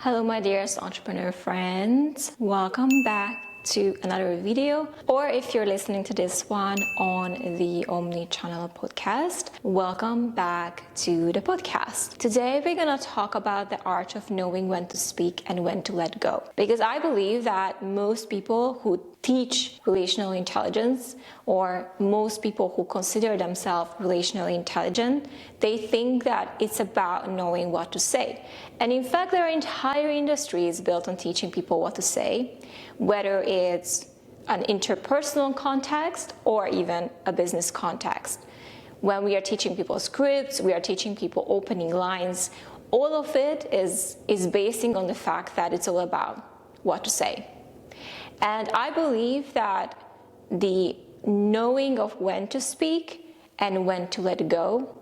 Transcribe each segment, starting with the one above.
Hello my dearest entrepreneur friends, welcome back to another video, or if you're listening to this one on the omni-channel podcast, welcome back to the podcast. Today we're gonna talk about the art of knowing when to speak and when to let go, because I believe that most people who teach relational intelligence, or most people who consider themselves relationally intelligent, they think that it's about knowing what to say. And in fact, their entire industry is built on teaching people what to say, whether it's an interpersonal context or even a business context. When we are teaching people scripts, we are teaching people opening lines, all of it is basing on the fact that it's all about what to say. And I believe that the knowing of when to speak and when to let go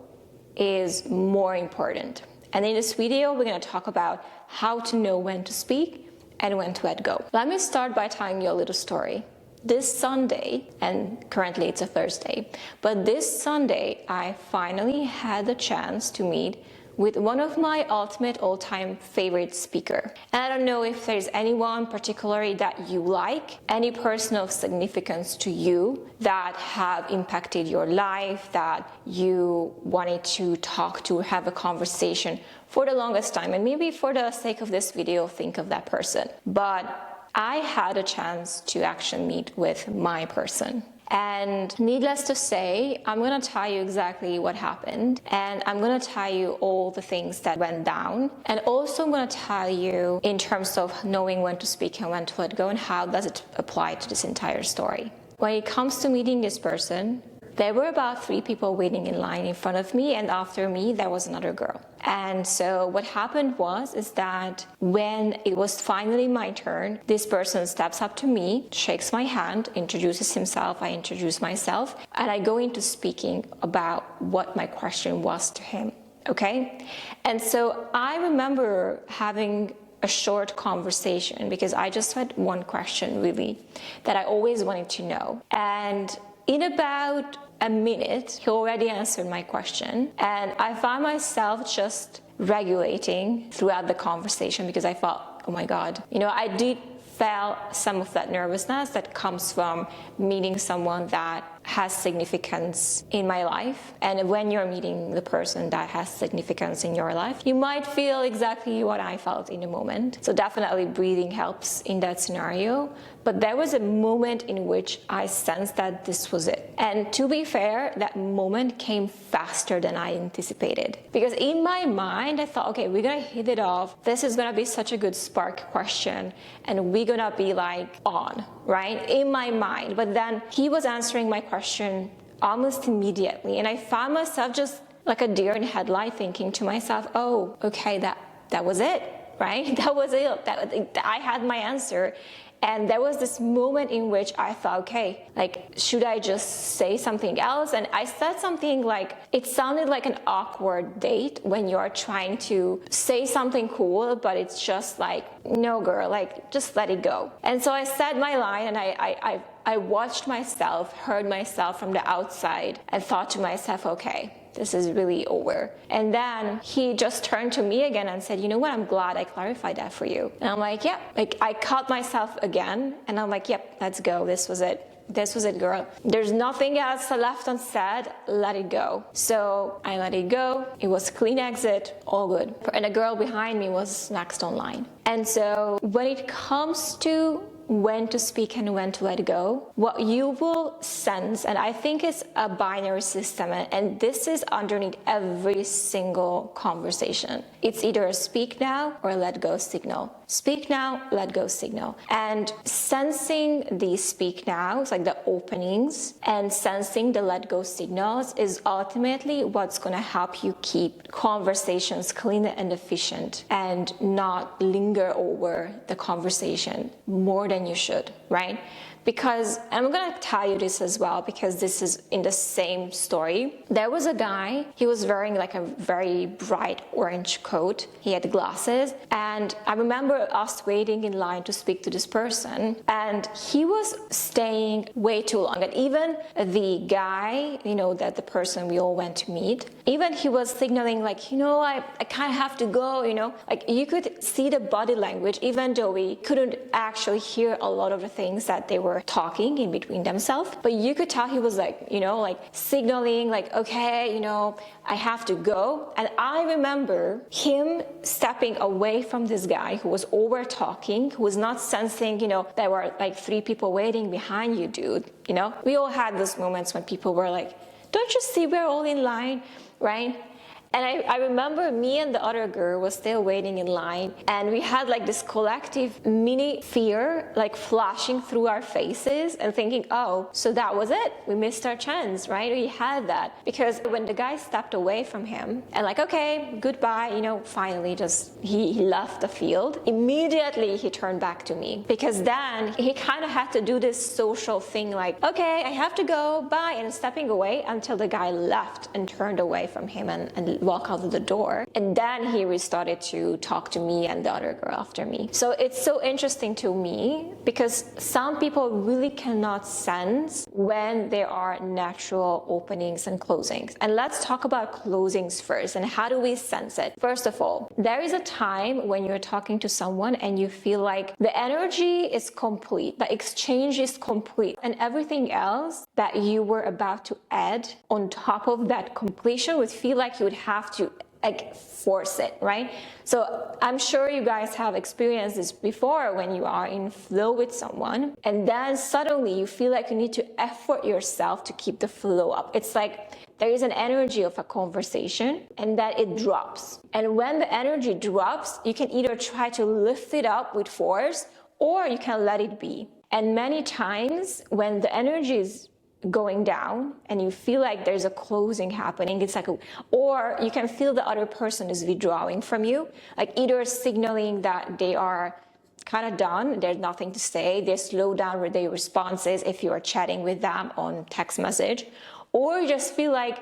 is more important. And in this video, we're going to talk about how to know when to speak and when to let go. Let me start by telling you a little story. This Sunday, and currently it's a Thursday, but this Sunday, I finally had the chance to meet with one of my ultimate all-time favorite speaker. And I don't know if there's anyone particularly that you like, any person of significance to you that have impacted your life, that you wanted to talk to, have a conversation for the longest time. And maybe for the sake of this video, think of that person. But I had a chance to actually meet with my person. And needless to say, I'm going to tell you exactly what happened, and I'm going to tell you all the things that went down, and also I'm going to tell you in terms of knowing when to speak and when to let go and how does it apply to this entire story. When it comes to meeting this person, there were about 3 people waiting in line in front of me, and after me there was another girl. And so what happened is that when it was finally my turn, this person steps up to me, shakes my hand, introduces himself, I introduce myself, and I go into speaking about what my question was to him, okay? And so I remember having a short conversation because I just had one question really that I always wanted to know. And in about a minute, he already answered my question, and I found myself just regulating throughout the conversation because I thought, oh my God, I did feel some of that nervousness that comes from meeting someone that has significance in my life. And when you're meeting the person that has significance in your life, you might feel exactly what I felt in the moment. So definitely breathing helps in that scenario. But there was a moment in which I sensed that this was it. And to be fair, that moment came faster than I anticipated. Because in my mind, I thought, okay, we're gonna hit it off. This is gonna be such a good spark question. And we're gonna be like on, right? In my mind. But then he was answering my question almost immediately. And I found myself just like a deer in headlight thinking to myself, oh, okay, that was it, right? That was it. I had my answer. And there was this moment in which I thought, okay, like, should I just say something else? And I said something like, it sounded like an awkward date when you're trying to say something cool, but it's just like, no girl, like, just let it go. And so I said my line, and I watched myself, heard myself from the outside, and thought to myself, okay, this is really over. And then he just turned to me again and said, you know what, I'm glad I clarified that for you. And I'm like, yeah, like I caught myself again, and I'm like, yep, let's go. This was it. This was it, girl. There's nothing else left unsaid. Let it go. So I let it go. It was clean exit, all good. And the girl behind me was next online. And so when it comes to when to speak and when to let go, what you will sense, and I think it's a binary system, and this is underneath every single conversation. It's either a speak now or a let go signal. Speak now, let go signal. And sensing the speak nows, like the openings, and sensing the let go signals is ultimately what's going to help you keep conversations clean and efficient and not linger over the conversation more than you should, right? Because I'm gonna tell you this as well, because this is in the same story. There was a guy, he was wearing like a very bright orange coat, he had glasses, and I remember us waiting in line to speak to this person, and he was staying way too long. And even the guy, that the person we all went to meet, even he was signaling like, I kind of have to go, like you could see the body language, even though we couldn't actually hear a lot of the things that they were talking in between themselves, but you could tell he was like, like signaling like, okay, I have to go. And I remember him stepping away from this guy who was over talking, who was not sensing, there were like 3 people waiting behind you, dude. We all had those moments when people were like, don't you see we're all in line, right? And I remember me and the other girl was still waiting in line, and we had like this collective mini fear like flashing through our faces and thinking, oh, so that was it, we missed our chance, right? We had that. Because when the guy stepped away from him and like, okay, goodbye, finally just he left the field, immediately he turned back to me, because then he kind of had to do this social thing like, okay, I have to go, bye, and stepping away until the guy left and turned away from him and walk out of the door, and then he restarted to talk to me and the other girl after me. So it's so interesting to me, because some people really cannot sense when there are natural openings and closings. And let's talk about closings first, and how do we sense it? First of all, there is a time when you're talking to someone and you feel like the energy is complete, the exchange is complete, and everything else that you were about to add on top of that completion would feel like you would have to like force it, right? So I'm sure you guys have experienced this before, when you are in flow with someone and then suddenly you feel like you need to effort yourself to keep the flow up. It's like there is an energy of a conversation and that it drops. And when the energy drops, you can either try to lift it up with force or you can let it be. And many times when the energy is going down and you feel like there's a closing happening, it's like or you can feel the other person is withdrawing from you, like either signaling that they are kind of done, there's nothing to say, they slow down with their responses if you are chatting with them on text message, or you just feel like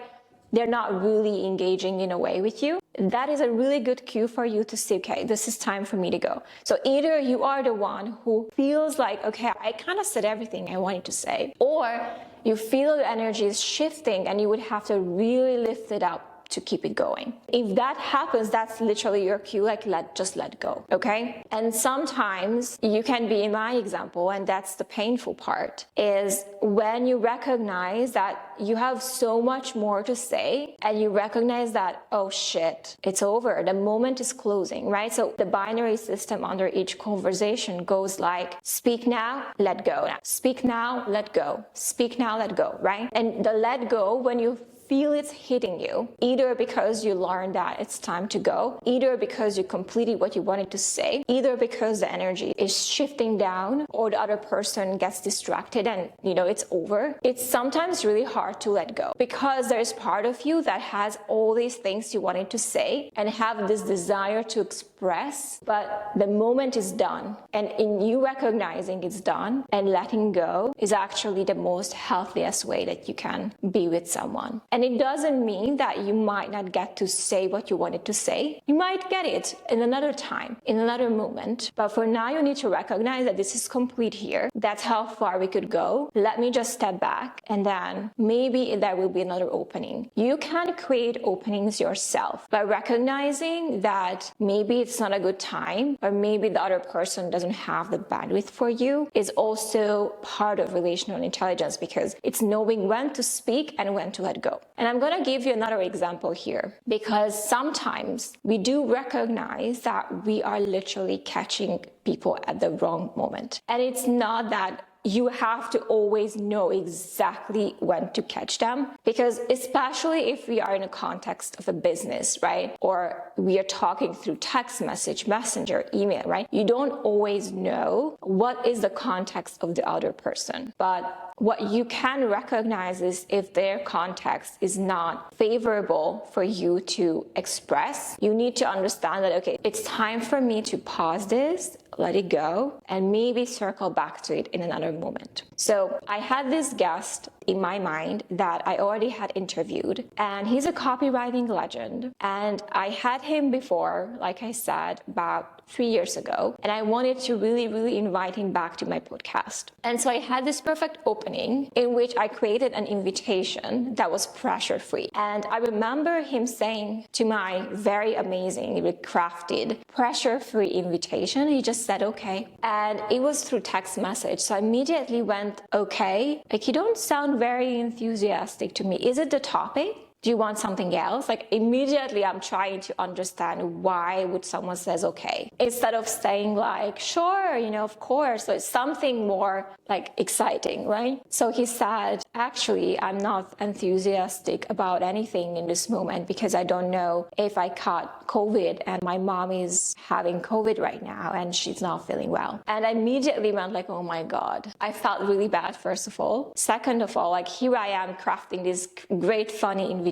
they're not really engaging in a way with you. That is a really good cue for you to say, okay, this is time for me to go. So either you are the one who feels like, okay, I kind of said everything I wanted to say, or you feel the energy is shifting and you would have to really lift it up to keep it going. If that happens, that's literally your cue, like just let go, okay? And sometimes you can be in my example, and that's the painful part, is when you recognize that you have so much more to say and you recognize that, oh shit, it's over, the moment is closing, right? So the binary system under each conversation goes like, speak now, let go. Speak now, let go. Speak now, let go, right? And the let go, when you feel it's hitting you, either because you learned that it's time to go, either because you completed what you wanted to say, either because the energy is shifting down or the other person gets distracted and it's over. It's sometimes really hard to let go because there's part of you that has all these things you wanted to say and have this desire to express, but the moment is done. And in you recognizing it's done and letting go is actually the most healthiest way that you can be with someone. And it doesn't mean that you might not get to say what you wanted to say. You might get it in another time, in another moment. But for now, you need to recognize that this is complete here. That's how far we could go. Let me just step back, and then maybe there will be another opening. You can create openings yourself by recognizing that maybe it's not a good time, or maybe the other person doesn't have the bandwidth for you, is also part of relational intelligence, because it's knowing when to speak and when to let go. And I'm going to give you another example here, because sometimes we do recognize that we are literally catching people at the wrong moment. And it's not that you have to always know exactly when to catch them, because especially if we are in a context of a business, right? Or we are talking through text message, messenger, email, right? You don't always know what is the context of the other person. But what you can recognize is if their context is not favorable for you to express, you need to understand that, okay, it's time for me to pause this, let it go, and maybe circle back to it in another particular moment. So I had this guest in my mind that I already had interviewed, and he's a copywriting legend. And I had him before, like I said, about 3 years ago, and I wanted to really invite him back to my podcast. And so I had this perfect opening in which I created an invitation that was pressure-free. And I remember him saying to my very amazingly crafted pressure-free invitation, he just said, okay. And it was through text message. So I immediately went, okay, like you don't sound very enthusiastic to me. Is it the topic? Do you want something else? Like immediately I'm trying to understand why would someone says okay, instead of saying like, sure, of course. So it's something more like exciting, right? So he said, actually, I'm not enthusiastic about anything in this moment because I don't know if I caught COVID and my mom is having COVID right now and she's not feeling well. And I immediately went like, oh my God, I felt really bad, first of all. Second of all, like here I am crafting this great, funny invitation.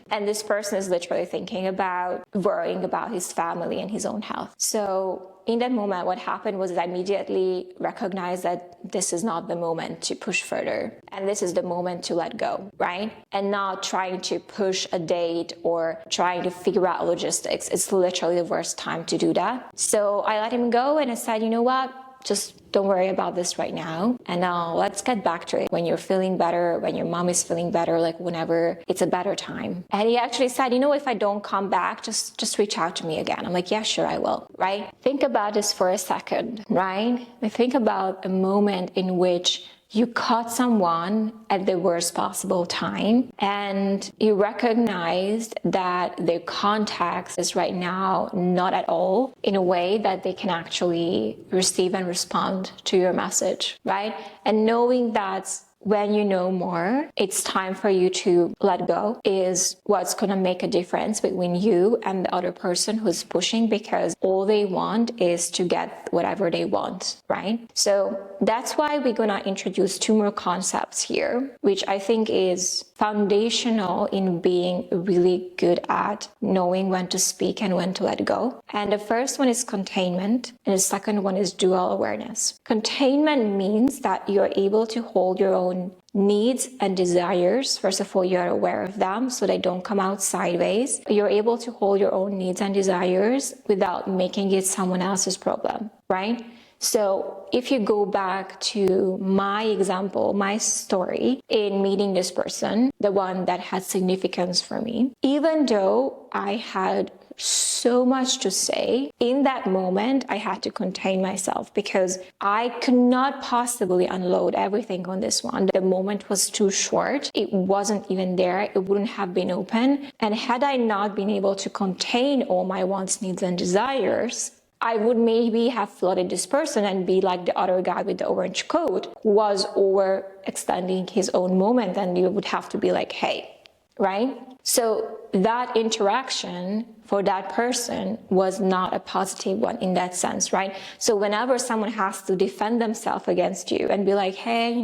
And this person is literally thinking about worrying about his family and his own health. So in that moment, what happened was I immediately recognized that this is not the moment to push further. And this is the moment to let go, right? And not trying to push a date or trying to figure out logistics. It's literally the worst time to do that. So I let him go and I said, you know what? Just don't worry about this right now. And now let's get back to it when you're feeling better, when your mom is feeling better, like whenever it's a better time. And he actually said, if I don't come back, just reach out to me again. I'm like, yeah, sure, I will, right? Think about this for a second, right? Think about a moment in which you caught someone at the worst possible time and you recognized that their context is right now not at all in a way that they can actually receive and respond to your message, right? And knowing that when you know more, it's time for you to let go is what's going to make a difference between you and the other person who's pushing, because all they want is to get whatever they want, right? So that's why we're going to introduce 2 more concepts here, which I think is foundational in being really good at knowing when to speak and when to let go. And the first one is containment, and the second one is dual awareness. Containment means that you're able to hold your own needs and desires. First of all, you're aware of them so they don't come out sideways. You're able to hold your own needs and desires without making it someone else's problem, right? So if you go back to my example, my story in meeting this person, the one that had significance for me, even though I had so much to say, in that moment I had to contain myself because I could not possibly unload everything on this one. The moment was too short. It wasn't even there. It wouldn't have been open. And had I not been able to contain all my wants, needs, and desires, I would maybe have flooded this person and be like the other guy with the orange coat who was overextending his own moment, and you would have to be like, hey, right? So that interaction for that person was not a positive one in that sense, right? So whenever someone has to defend themselves against you and be like, hey,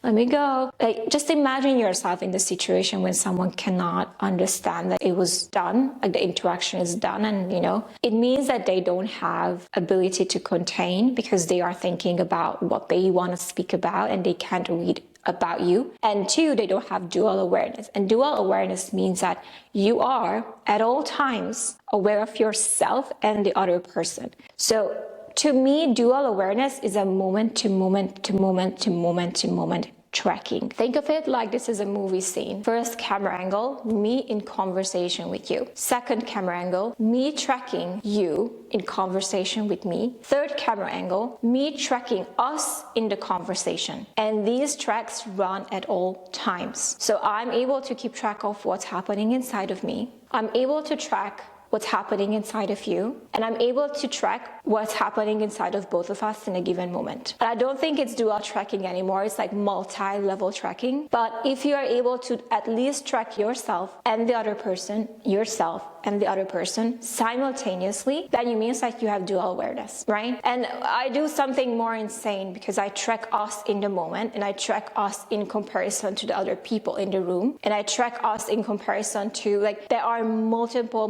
let me go. Like, just imagine yourself in the situation when someone cannot understand that it was done, like the interaction is done, and it means that they don't have ability to contain because they are thinking about what they want to speak about and they can't read about you. And 2, they don't have dual awareness. And dual awareness means that you are at all times aware of yourself and the other person. So to me, dual awareness is a moment to moment to moment to moment to moment tracking. Think of it like this is a movie scene. First camera angle, me in conversation with you. Second camera angle, me tracking you in conversation with me. Third camera angle, me tracking us in the conversation. And these tracks run at all times. So I'm able to keep track of what's happening inside of me. I'm able to track what's happening inside of you, and I'm able to track what's happening inside of both of us in a given moment. And I don't think it's dual tracking anymore, it's like multi-level tracking. But if you are able to at least track yourself and the other person, yourself and the other person simultaneously, then it means like you have dual awareness, right? And I do something more insane because I track us in the moment, and I track us in comparison to the other people in the room, and I track us in comparison to, like, there are multiple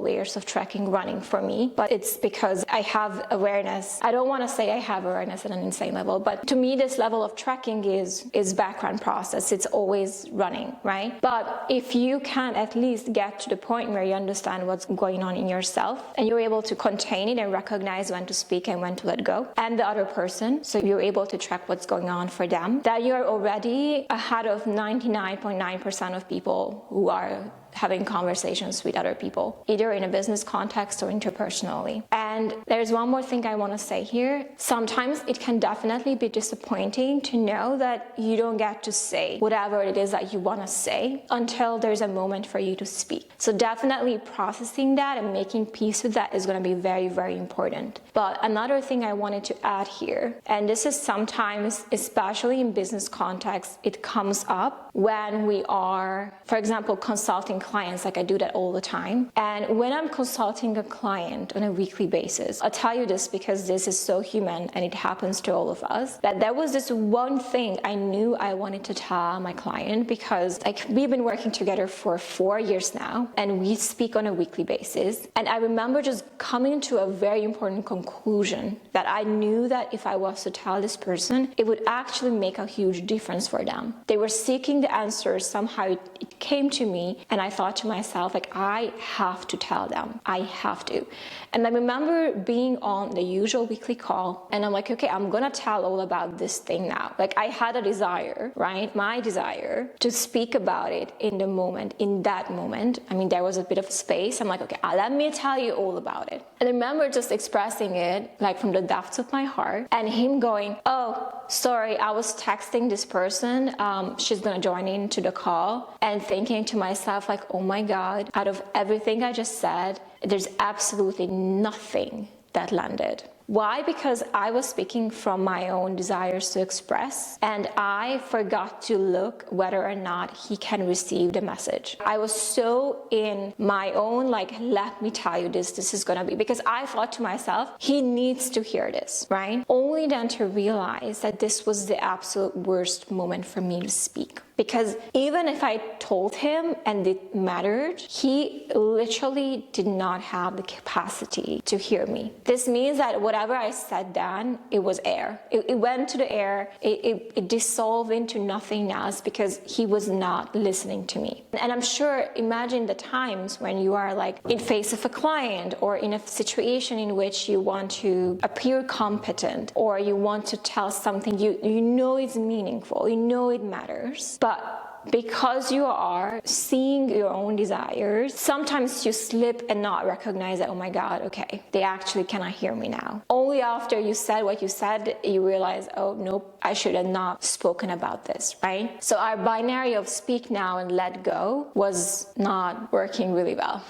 layers of tracking running for me, but it's because I have awareness. I don't want to say I have awareness at an insane level, but to me this level of tracking is background process. It's always running, right? But if you can at least get to the point where you understand what's going on in yourself, and you're able to contain it and recognize when to speak and when to let go, and the other person, so you're able to track what's going on for them, that you're already ahead of 99.9% of people who are having conversations with other people, either in a business context or interpersonally. And there's one more thing I want to say here. Sometimes it can definitely be disappointing to know that you don't get to say whatever it is that you want to say until there's a moment for you to speak. So definitely processing that and making peace with that is going to be very, very important. But another thing I wanted to add here, and this is sometimes, especially in business context, it comes up when we are, for example, consulting clients. Like, I do that all the time. And when I'm consulting a client on a weekly basis, I'll tell you this because this is so human and it happens to all of us, that there was this one thing I knew I wanted to tell my client, because like we've been working together for 4 years now and we speak on a weekly basis. And I remember just coming to a very important conclusion that I knew that if I was to tell this person, it would actually make a huge difference for them. They were seeking the answers. Somehow it came to me, and I thought to myself, like, I have to tell them. I have to. And I remember being on the usual weekly call, and I'm like, okay, I'm gonna tell all about this thing now. Like, I had a desire, right? My desire to speak about it in the moment, in that moment. I mean, there was a bit of space. I'm like, okay, let me tell you all about it. And I remember just expressing it like from the depths of my heart, and him going, oh, sorry, I was texting this person. She's gonna join into the call, and thinking to myself, like, oh my God, out of everything I just said, there's absolutely nothing that landed. Why? Because I was speaking from my own desires to express, and I forgot to look whether or not he can receive the message. I was so in my own, like, let me tell you this is gonna be, because I thought to myself, he needs to hear this, right? Only then to realize that this was the absolute worst moment for me to speak. Because even if I told him and it mattered, he literally did not have the capacity to hear me. This means that whatever I said then, it was air. It went to the air, it dissolved into nothingness because he was not listening to me. And I'm sure, imagine the times when you are like in face of a client or in a situation in which you want to appear competent, or you want to tell something you know is meaningful, you know it matters. But because you are seeing your own desires, sometimes you slip and not recognize that, oh my God, okay, they actually cannot hear me now. Only after you said what you said, you realize, oh, nope, I should have not spoken about this, right? So our binary of speak now and let go was not working really well.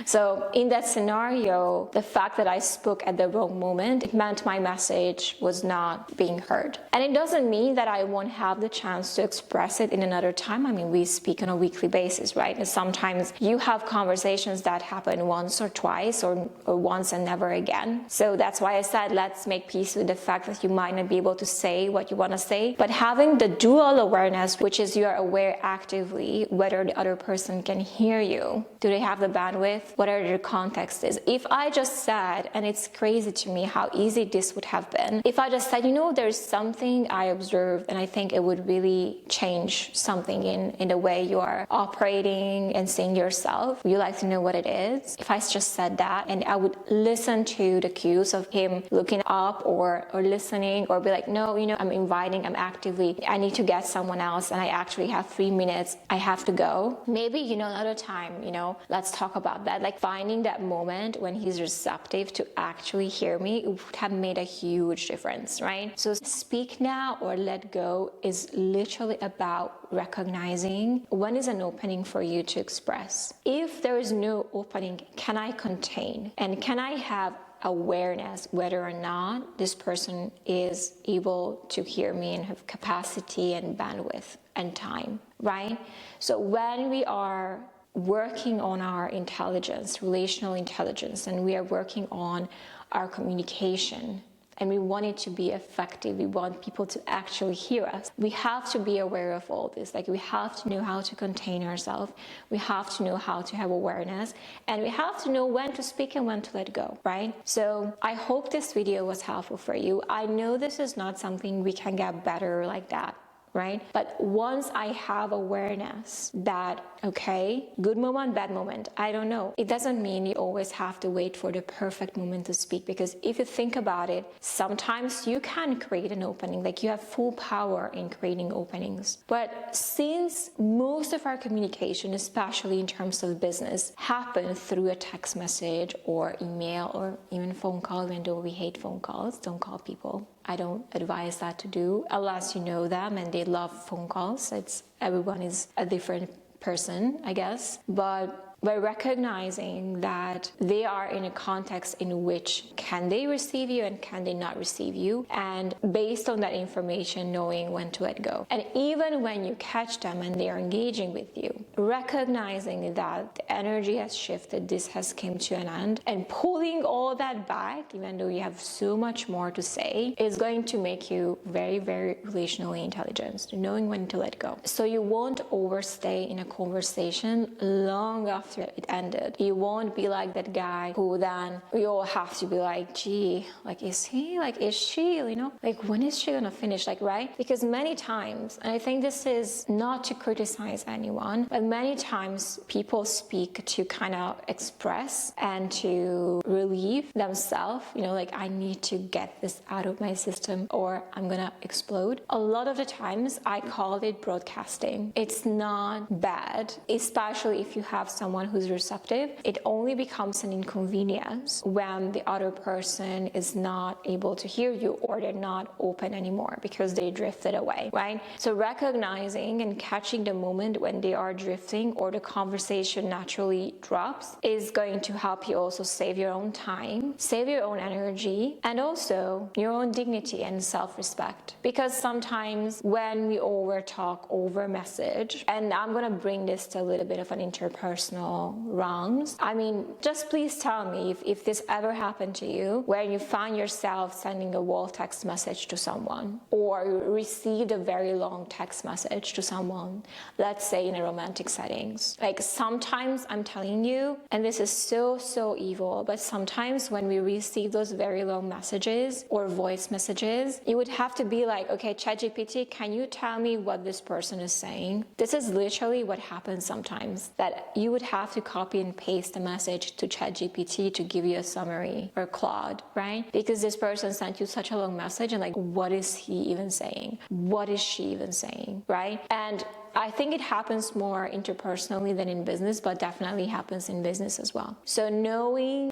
So in that scenario, the fact that I spoke at the wrong moment, it meant my message was not being heard. And it doesn't mean that I won't have the chance to express it in another time. I mean, we speak on a weekly basis, right? And sometimes you have conversations that happen once or twice, or once and never again. So that's why I said, let's make peace with the fact that you might not be able to say what you want to say, but having the dual awareness, which is you're aware actively whether the other person can hear you. Do they have the bandwidth? Whatever the context is. If I just said, and it's crazy to me how easy this would have been, if I just said, you know, there's something I observed and I think it would really change something in the way you are operating and seeing yourself. Would you like to know what it is? If I just said that, and I would listen to the cues of him looking up or listening, or be like, no, you know, I'm inviting, I'm actively, I need to get someone else and I actually have 3 minutes, I have to go. Maybe, you know, another time, you know, let's talk about that. Like finding that moment when he's receptive to actually hear me would have made a huge difference, right? So speak now or let go is literally about recognizing when is an opening for you to express. If there is no opening, can I contain? And can I have awareness whether or not this person is able to hear me and have capacity and bandwidth and time, right? So when we are working on our intelligence, relational intelligence, and we are working on our communication, and we want it to be effective, we want people to actually hear us, we have to be aware of all this. Like, we have to know how to contain ourselves, we have to know how to have awareness, and we have to know when to speak and when to let go, right? So I hope this video was helpful for you. I know this is not something we can get better like that, right? But once I have awareness that, okay, good moment, bad moment, I don't know. It doesn't mean you always have to wait for the perfect moment to speak, because if you think about it, sometimes you can create an opening, like you have full power in creating openings. But since most of our communication, especially in terms of business, happen through a text message or email or even phone call, even though we hate phone calls, don't call people. I don't advise that to do unless you know them and they love phone calls. Everyone is a different person, I guess. But by recognizing that they are in a context in which can they receive you and can they not receive you, and based on that information, knowing when to let go. And even when you catch them and they are engaging with you, recognizing that the energy has shifted, this has come to an end, and pulling all that back, even though you have so much more to say, is going to make you very, very relationally intelligent, knowing when to let go. So you won't overstay in a conversation long after it ended. You won't be like that guy who then we all have to be like, gee, like, is he, like, is she, you know, like, when is she gonna finish, like, right? Because many times, and I think this is not to criticize anyone, but many times people speak to kind of express and to relieve themselves, you know, like, I need to get this out of my system or I'm gonna explode. A lot of the times I call it broadcasting. It's not bad, especially if you have someone who's receptive. It only becomes an inconvenience when the other person is not able to hear you or they're not open anymore because they drifted away, right? So recognizing and catching the moment when they are drifting or the conversation naturally drops is going to help you also save your own time, save your own energy, and also your own dignity and self-respect. Because sometimes when we over talk, over message, and I'm gonna bring this to a little bit of an interpersonal realms. I mean, just please tell me if this ever happened to you, where you find yourself sending a wall text message to someone, or you received a very long text message to someone, let's say in a romantic settings. Like, sometimes I'm telling you, and this is so evil, but sometimes when we receive those very long messages or voice messages, you would have to be like, okay, ChatGPT, can you tell me what this person is saying? This is literally what happens sometimes, that you would have to copy and paste a message to ChatGPT to give you a summary, or Claude, right? Because this person sent you such a long message and like, what is he even saying? What is she even saying, right? And I think it happens more interpersonally than in business, but definitely happens in business as well. So knowing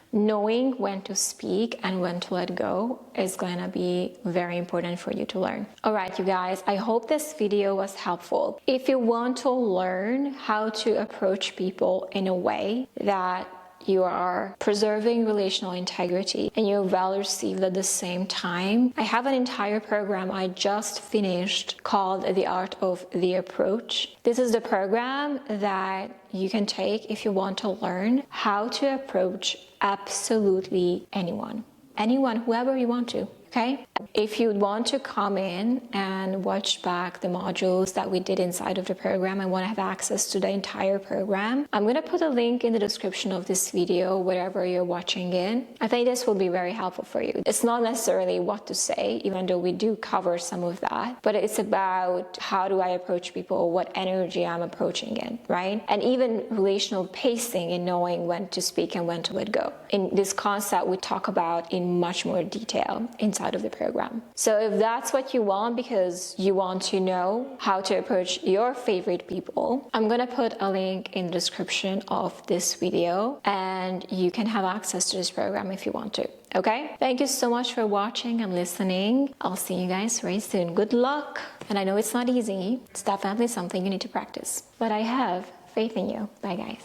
when to speak and when to let go is going to be very important for you to learn. All right, you guys, I hope this video was helpful. If you want to learn how to approach people in a way that you are preserving relational integrity and you're well received at the same time, I have an entire program I just finished called The Art of the Approach. This is the program that you can take if you want to learn how to approach absolutely anyone, whoever you want to. Okay? If you want to come in and watch back the modules that we did inside of the program and want to have access to the entire program, I'm going to put a link in the description of this video wherever you're watching it. I think this will be very helpful for you. It's not necessarily what to say, even though we do cover some of that, but it's about how do I approach people, what energy I'm approaching in, right? And even relational pacing and knowing when to speak and when to let go. In this concept, we talk about in much more detail inside of the program. So if that's what you want, because you want to know how to approach your favorite people, I'm gonna put a link in the description of this video and you can have access to this program if you want to. Okay? Thank you so much for watching and listening. I'll see you guys very soon. Good luck. And I know it's not easy. It's definitely something you need to practice. But I have faith in you. Bye, guys.